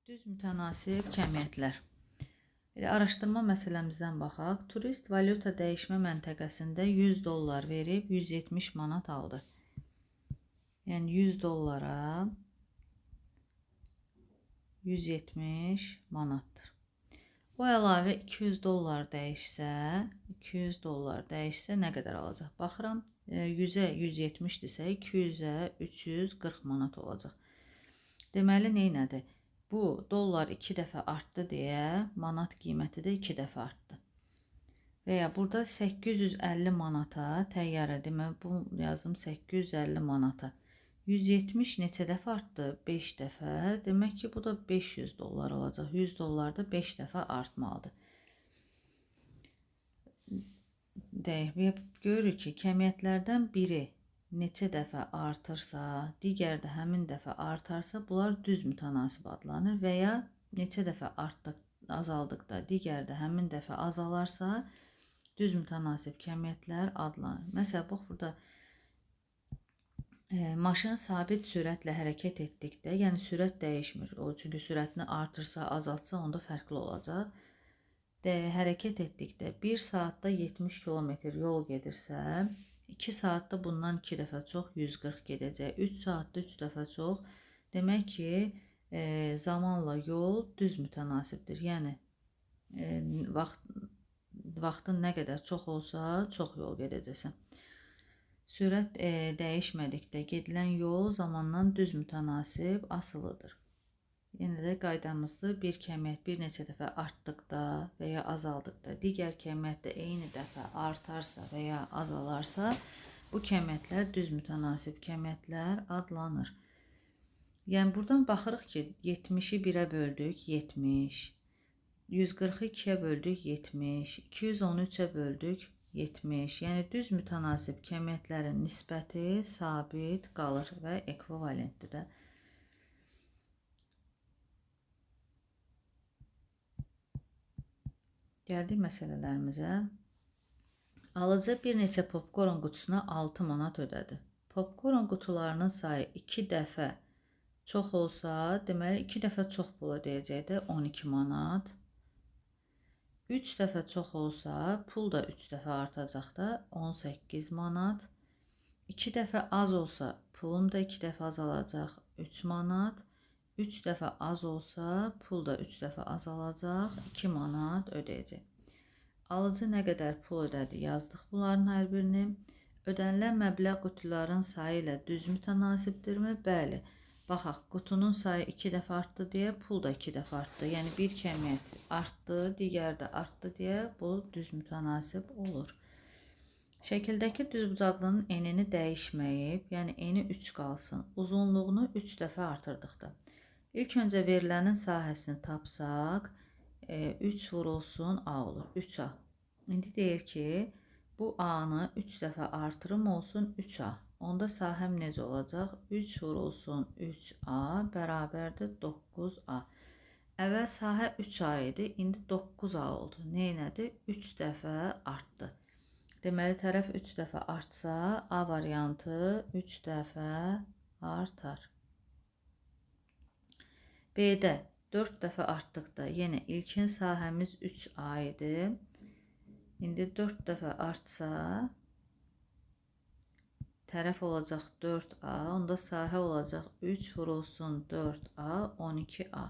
Düz mütənasib kəmiyyətlər. Araşdırma məsələmizdən baxaq. Turist valyuta dəyişmə məntəqəsində 100 dollar verib 170 manat aldı. Yəni 100 dollara 170 manatdır. Bu əlavə 200 dollar dəyişsə nə qədər alacaq? Baxıram, 100-ə 170-dirsə 200-ə 340 manat olacaq. Deməli, neynədir? Bu, dollar 2 dəfə artdı deyə manat qiyməti də 2 dəfə artdı. Və ya burada 850 manata təyyarə, demək, bu yazdım 850 manata. 170 neçə dəfə artdı? 5 dəfə. Demək ki, bu da 500 dollar olacaq. 100 dollar da 5 dəfə artmalıdır. Görürük ki, kəmiyyətlərdən biri neçə dəfə artırsa, digər də həmin dəfə artarsa, bunlar düz mütənasib adlanır və ya neçə dəfə azaldıqda, digər də həmin dəfə azalarsa, düz mütənasib kəmiyyətlər adlanır. Məsələn, bax, burada maşın sabit sürətlə hərəkət etdikdə, yəni sürət dəyişmir. Çünki sürətini artırsa, azaltsa, onda fərqli olacaq. Hərəkət etdikdə 1 saatda 70 kilometr yol gedirsə, 2 saatda bundan 2 dəfə çox 140 gedəcək. 3 saatda 3 dəfə çox. Demək ki, zamanla yol düz mütənasibdir. Yəni, vaxtın nə qədər çox olsa, çox yol gedəcəksən. Sürət dəyişmədikdə gedilən yol zamandan düz mütənasib asılıdır. Yenə də qaydamızdır. Bir kəmiyyət bir neçə dəfə artdıqda və ya azaldıqda, digər kəmiyyət də eyni dəfə artarsa və ya azalarsa, bu kəmiyyətlər düz mütənasib kəmiyyətlər adlanır. Yəni, buradan baxırıq ki, 70-i 1-ə böldük, 70. 140-ı 2-yə böldük, 70. 213-ə böldük, 70. Yəni, düz mütənasib kəmiyyətlərin nisbəti sabit qalır və ekvivalentdir də. Gəldik məsələlərimizə. Alıcı bir neçə popkorn qutusuna 6 manat ödədi. Popkorn qutularının sayı 2 dəfə çox olsa, deməli 2 dəfə çox pul ödəyəcək də 12 manat. 3 dəfə çox olsa, pul da 3 dəfə artacaq da 18 manat. 2 dəfə az olsa, pulum da 2 dəfə azalacaq 3 manat. 3 dəfə az olsa, pul da 3 dəfə azalacaq 2 manat ödəyəcək. Alıcı nə qədər pul ödədi? Yazdıq bunların hər birini. Ödənilən məbləğ qutuların sayı ilə düz mütənasibdirmi? Bəli. Baxaq, qutunun sayı 2 dəfə artdı deyə, pul da 2 dəfə artdı. Yəni, bir kəmiyyət artdı, digər də artdı deyə bu düz mütənasib olur. Şəkildəki düzbucaqlının enini dəyişməyib, yəni eni 3 qalsın, uzunluğunu 3 dəfə artırdıqda. İlk öncə verilənin sahəsini tapsaq, 3 vurulsun A olur, 3A. İndi deyir ki, bu A-nı 3 dəfə artırım olsun 3A. Onda sahəm necə olacaq? 3 vurulsun 3A bərabərdir 9A. Əvvəl sahə 3A idi, indi 9A oldu. Neynədir? 3 dəfə artdı. Deməli, tərəf 3 dəfə artsa, A variantı 3 dəfə artar. B-də 4 dəfə artdıqda, yenə ilkin sahəmiz 3A idi. İndi 4 dəfə artsa, tərəf olacaq 4A, onda sahə olacaq 3 vurulsun 4A, 12A.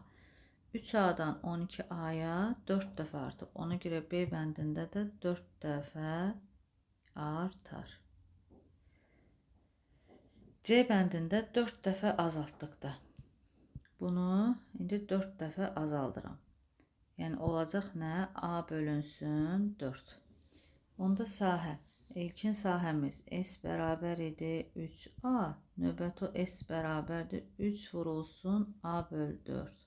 3A-dan 12A-ya 4 dəfə artıb. Ona görə B bəndində də 4 dəfə artar. C bəndində 4 dəfə azaltdıqda. Bunu indi 4 dəfə azaldıram. Yəni, olacaq nə? A bölünsün 4. Onda sahə, ilkin sahəmiz S bərabər idi 3A, növbəti S bərabərdir 3 vurulsun A böl 4.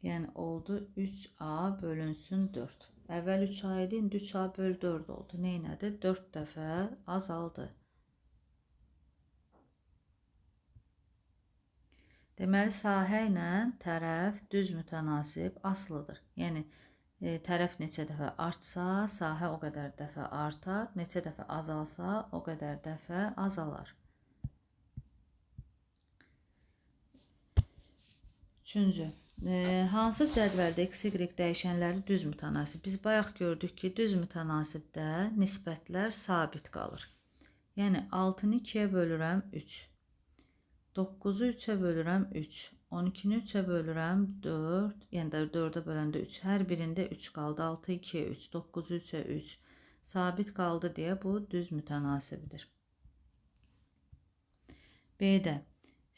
Yəni, oldu 3A bölünsün 4. Əvvəl 3A idi, indi 3A böl 4 oldu. Neynədir? 4 dəfə azaldı. Deməli, sahə ilə tərəf düz mütənasib asılıdır. Yəni, tərəf neçə dəfə artsa, sahə o qədər dəfə artar, neçə dəfə azalsa, o qədər dəfə azalar. Üçüncü, hansı cədvəldə x, y dəyişənləri düz mütənasib? Biz bayaq gördük ki, düz mütənasibdə nisbətlər sabit qalır. Yəni 6-nı 2-yə bölürəm 3, 9-u 3-ə bölürəm 3, 12-ni 3-ə bölürəm 4, yəni də 4-ə böləndə 3. Hər birində 3 qaldı. 6 2-yə 3, 9 3-ə 3. Sabit qaldı deyə bu düz mütənasibdir. B-də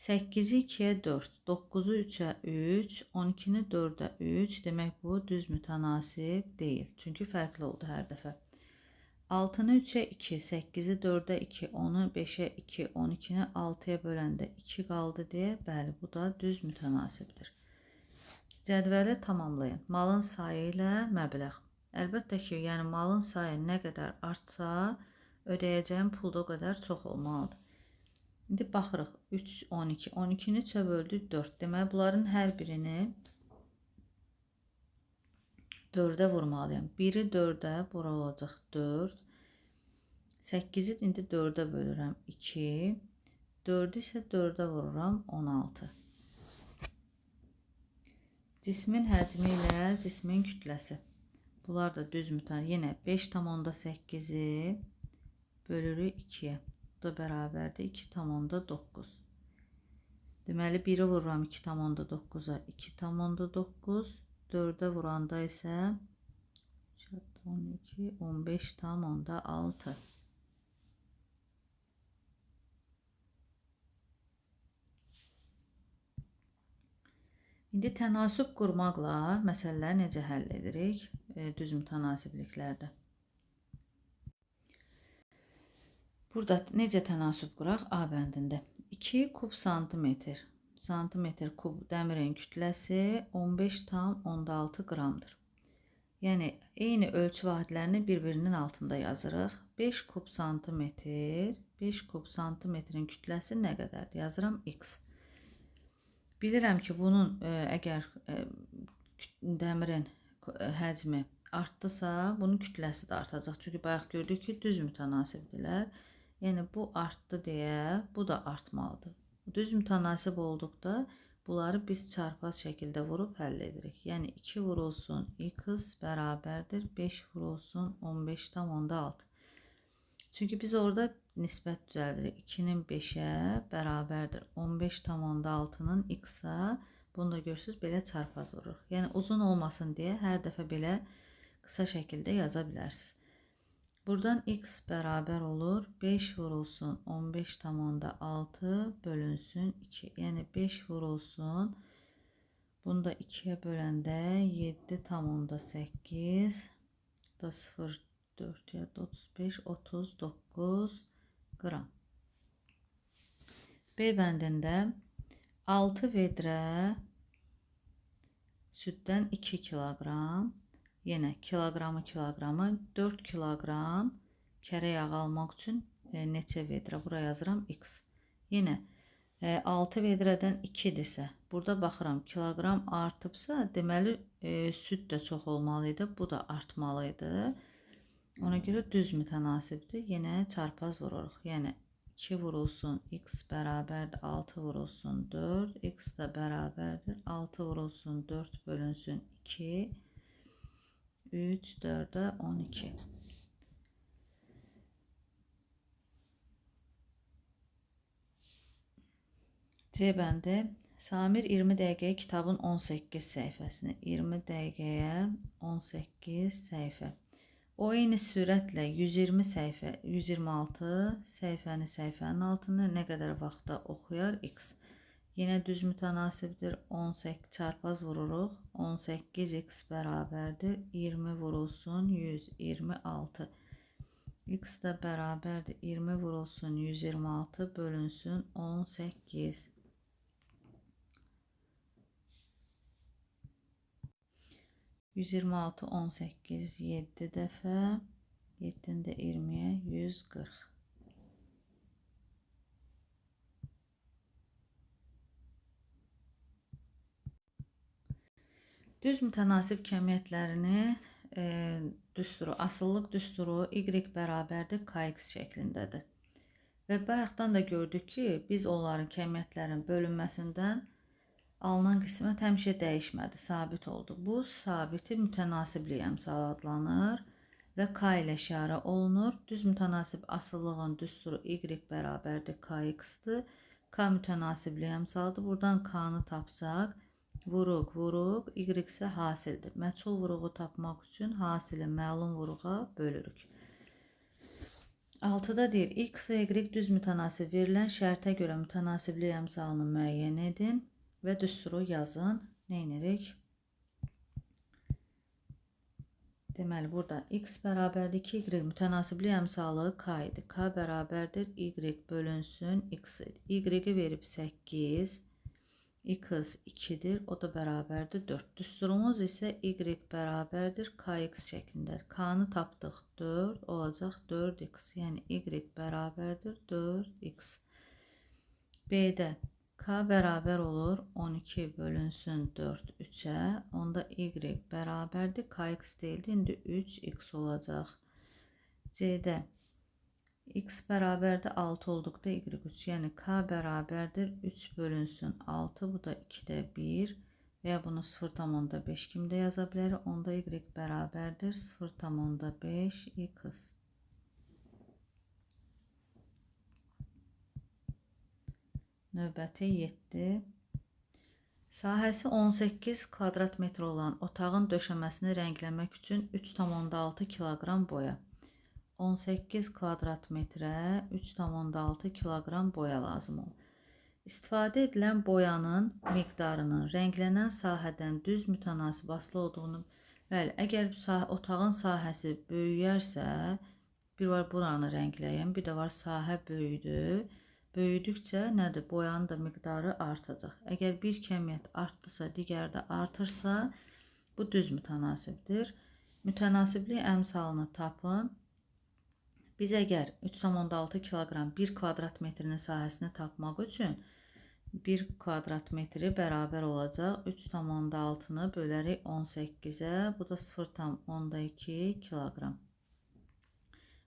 8-i 2-yə 4, 9-u 3-ə 3, 12-ni 4-ə 3. Demək bu düz mütənasib deyil. Çünki fərqli oldu hər dəfə. 6-nı 3-ə 2, 8-i 4-ə 2, 10-u 5-ə 2, 12-ni 6-ya böləndə 2 qaldı deyə, bəli, bu da düz mütənasibdir. Cədvəli tamamlayın. Malın sayı ilə məbləğ. Əlbəttə ki, yəni malın sayı nə qədər artsa, ödəyəcəyim pul da o qədər çox olmalıdır. İndi baxırıq. 3, 12. 12-ni 3-ə böldük 4. Deməli, bunların hər birini 4-ə vurmalıyım. 1-i 4-ə, bura olacaq 4. 8-i indi 4-ə bölürəm 2. 4-ü isə 4-ə vururam 16. Cismin həcmi ilə cismin kütləsi. Bunlar da düz mütənasib. Yenə 5,8-i bölürük 2-yə. Bu da bərabərdir 2,9. Deməli 1-i vururam 2,9-a 2,9. 4-ə vuranda isə 12, 15,6. İndi tənasüb qurmaqla məsələləri necə həll edirik düz mütənasibliklərdə? Burada necə tənasüb quraq? A bəndində 2 kub santimetr. Santimetr kub dəmirin kütləsi 15,6 qramdır. Yəni, eyni ölçü vahidlərini bir-birinin altında yazırıq. 5 kub santimetr, 5 kub santimetrin kütləsi nə qədərdir? Yazıram x. Bilirəm ki, bunun əgər dəmirin həcmi artdısa, bunun kütləsi də artacaq. Çünki bayaq gördük ki, düz mütənasibdirlər. Yəni, bu artdı deyə, bu da artmalıdır. Düz mütənasib olduqda, bunları biz çarpaz şəkildə vurub həll edirik. Yəni, 2 vurulsun x bərabərdir, 5 vurulsun 15,6. Çünki biz orada nisbət düzəldirik. 2-nin 5-ə bərabərdir 15,6-nın x-a. Bunu da görürsünüz, belə çarpaz vururuq. Yəni, uzun olmasın deyə hər dəfə belə qısa şəkildə yaza bilərsiniz. Buradan x bərabər olur 5 vurulsun 15,6 bölünsün 2. Yəni, 5 vurulsun, bunu da 2-yə böləndə 7,8 da 0. 4 ya 35, 39 qram. B bəndində 6 vedrə süddən 2 kiloqram, yenə kiloqramı 4 kiloqram kərə yağı almaq üçün neçə vedrə? Buraya yazıram x. Yenə 6 vedrədən 2-dirsə, burada baxıram kiloqram artıbsa, deməli süd də çox olmalıydı, bu da artmalıydı. Ona görə düz mütənasibdir. Yenə çarpaz vururuq. Yəni 2 vurulsun x bərabərdir 6 vurulsun 4. X da bərabərdir 6 vurulsun 4 bölünsün 2. 3, 4-ə 12. C bəndi. Samir 20 dəqiqəyə kitabın 18 səhifəsini. 20 dəqiqəyə 18 səhifə. O eyni sürətlə 120 səhifə, 126 səhifənin altını nə qədər vaxtda oxuyar x. Yenə düz mütənasibdir. 18 çarpaz vururuq. 18x bərabərdir 20 vurulsun 126. X da bərabərdir 20 vurulsun 126 bölünsün 18. Yüz 26, 18, 7 dəfə, 7-nin də 20-yə 140. Düz mütənasib kəmiyyətlərini düsturu, asıllıq düsturu y bərabərdir kx şəklindədir. Və bayaqdan da gördük ki, biz onların kəmiyyətlərin bölünməsindən Alınan qismət həmişə dəyişmədi, sabit oldu. Bu sabiti mütənasiblik əmsalı adlanır və K ilə işarə olunur. Düz mütənasib asıllığın düsturu Y bərabərdir KX-dir. K mütənasiblik əmsalıdır. Buradan K-nı tapsaq, vuruq, Y isə hasildir. Məchul vuruğu tapmaq üçün hasili məlum vuruğa bölürük. 6-da deyir, X və Y düz mütənasib verilən şərtə görə mütənasiblik əmsalını müəyyən edin və düsturu yazın. Nə edirik? Deməli, burada X bərabərdir 2, Y mütənasiblik əmsalı K idi. K bərabərdir Y bölünsün X idi. Y-i verib 8, X 2-dir, o da bərabərdir 4. Düsturumuz isə Y bərabərdir KX şəklindədir. K-nı tapdıq 4, olacaq 4X, yəni Y bərabərdir 4X. B-də K bərabər olur 12 bölünsün 4 3-ə, onda Y bərabərdir, KX deyildi, indi 3X olacaq. C-də X bərabərdir 6 olduqda Y 3, yəni K bərabərdir 3 bölünsün 6, bu da 2-də 1 və ya bunu 0,5 kimi də yaza bilərik, onda Y bərabərdir 0,5 X. Növbəti 7. Sahəsi 18 kvadrat metr olan otağın döşəməsini rəngləmək üçün 3,6 kiloqram boya. 18 kvadrat metrə 3,6 kiloqram boya lazım olur. İstifadə edilən boyanın miqdarının rənglənən sahədən düz mütənasib asılı olduğunu, bəli, əgər otağın sahəsi böyüyərsə, bir var buranı rəngləyən, bir də var sahə böyüdür. Böyüdükcə nədir? Boyanın da miqdarı artacaq. Əgər bir kəmiyyət artdısa, digər də artırsa, bu düz mütənasibdir. Mütənasiblik əmsalını tapın. Biz əgər 3,6 kiloqram 1 kvadrat metrinin sahəsini tapmaq üçün 1 kvadrat metri bərabər olacaq 3,6-nı bölərik 18-ə, bu da 0,2 kiloqram.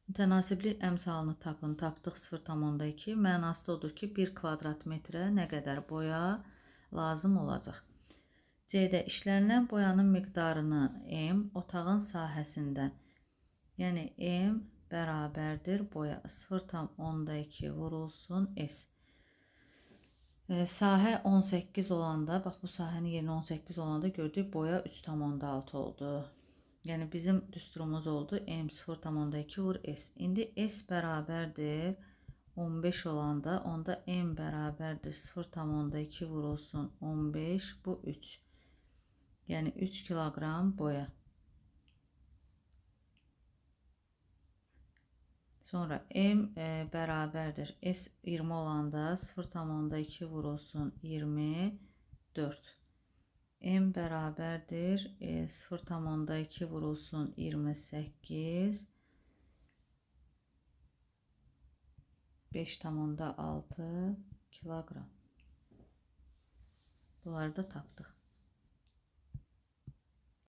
Mütənasiblik əmsalını tapın, tapdıq 0,2, mənası odur ki, 1 kvadrat metrə nə qədər boya lazım olacaq. C-də işlənilən boyanın miqdarını M otağın sahəsində, yəni M bərabərdir boya 0,2 vurulsun S. Sahə 18 olanda, bax bu sahənin yerinə 18 olanda gördük boya 3,6 oldu. Yəni bizim düsturumuz oldu M 0,2 vur S. İndi S bərabərdir 15 olanda, onda M bərabərdir 0,2 vurulsun 15, bu 3. Yəni 3 kiloqram boya. Sonra M bərabərdir S 20 olanda 0,2 vurulsun 24. M bərabərdir 0,2 vurulsun 28, 5,6 kiloqram. Bunları da tapdıq.